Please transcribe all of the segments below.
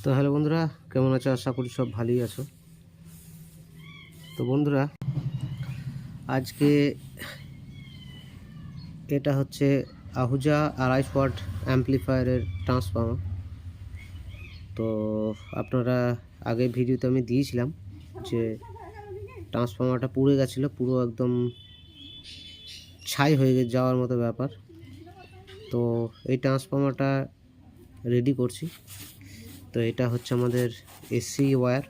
তো হ্যালো বন্ধুরা, কেমন আছো? আশা করি সব ভালোই আছো। তো বন্ধুরা, আজকে এটা হচ্ছে আহুজা 2.5 ওয়াট অ্যাম্পলিফায়ারের ট্রান্সফর্মার। তো আপনারা আগে ভিডিওতে আমি দিয়েছিলাম যে ট্রান্সফর্মারটা পুড়ে গেছিলো, পুরো একদম ছাই হয়ে যাওয়ার মতো ব্যাপার। তো এই ট্রান্সফর্মারটা রেডি করছি। তো এটা হচ্ছে আমাদের এসি ওয়্যার।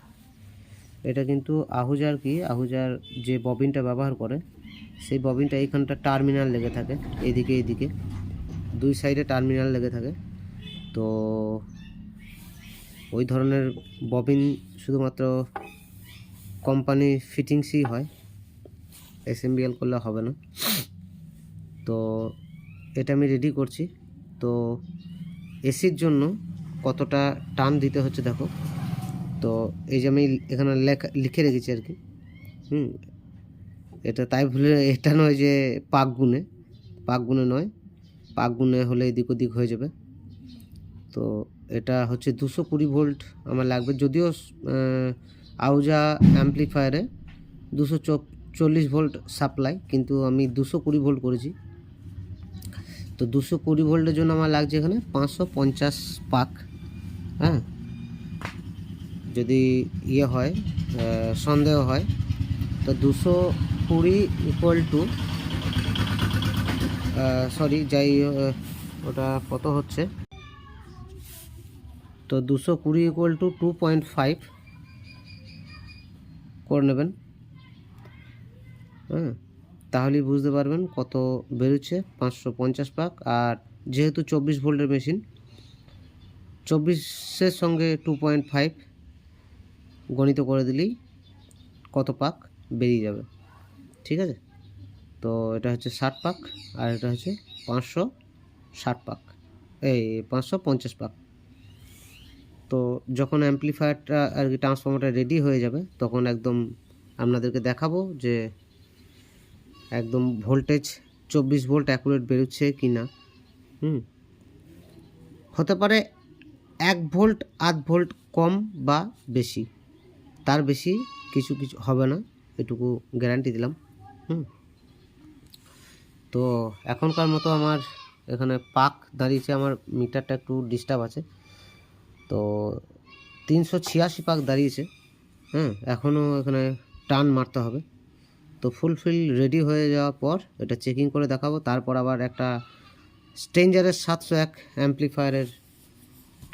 এটা কিন্তু আহুজার আহুজার যে ববিনটা ব্যবহার করে সেই ববিনটা এইখানটা টার্মিনাল লেগে থাকে, এইদিকে দুই সাইডে টার্মিনাল লেগে থাকে। তো ওই ধরনের ববিন শুধুমাত্র কোম্পানি ফিটিংসই হয়, অ্যাসেম্বল করলে হবে না। তো এটা আমি রেডি করছি। তো এসির জন্য কতটা টান দিতে হচ্ছে দেখো। তো এই যে আমি এখানে লিখে রেখেছি আর কি। এটা তাই ভুলে এটা নয় যে পাক গুনে নয়, পাক গুনে হলে এদিক ওদিক হয়ে যাবে। তো এটা হচ্ছে 220 ভোল্ট আমার লাগবে, যদিও আহুজা অ্যাম্পলিফায়ারে 240 ভোল্ট সাপ্লাই, কিন্তু আমি 220 ভোল্ট করেছি। তো 220 ভোল্টের জন্য আমার লাগছে এখানে 550 পাক। হ্যাঁ, যদি হয় সন্দেহ হয় তো 220 ইকুয়াল টু ওটা কত হচ্ছে, তো 220 ইকুয়াল টু 2.5 করে নেবেন। হ্যাঁ, তাহলেই বুঝতে পারবেন কত বেরোচ্ছে, 550 পাক। আর যেহেতু 24 ভোল্টের মেশিন, 24-এর সঙ্গে 2.5 গণিত করে দিলেই কত পাক বেরিয়ে যাবে। ঠিক আছে, তো এটা হচ্ছে 60 পাক আর এটা হচ্ছে 560 পাক, 550 পাক। তো যখন অ্যাম্পলিফায়ারটা আর কি ট্রান্সফর্মারটা রেডি হয়ে যাবে, তখন একদম আপনাদেরকে দেখাবো যে একদম ভোল্টেজ 24 ভোল্ট অ্যাকুরেট বেরোচ্ছে কি না। হতে পারে 1 ভোল্ট 8 ভোল্ট কম বা বেশি, তার বেশি কিছু হবে না, এটুকু গ্যারান্টি দিলাম। তো এখনকার মতো আমার এখানে পাক দাঁড়িয়েছে, আমার মিটারটা একটু ডিস্টার্ব আছে। তো 386 পাক দাঁড়িয়েছে। এখনও এখানে টান মারতে হবে। তো ফুলফিল রেডি হয়ে যাওয়ার পর এটা চেকিং করে দেখাবো। তারপর আবার একটা স্ট্রেঞ্জারের 701 অ্যাম্পলিফায়ারের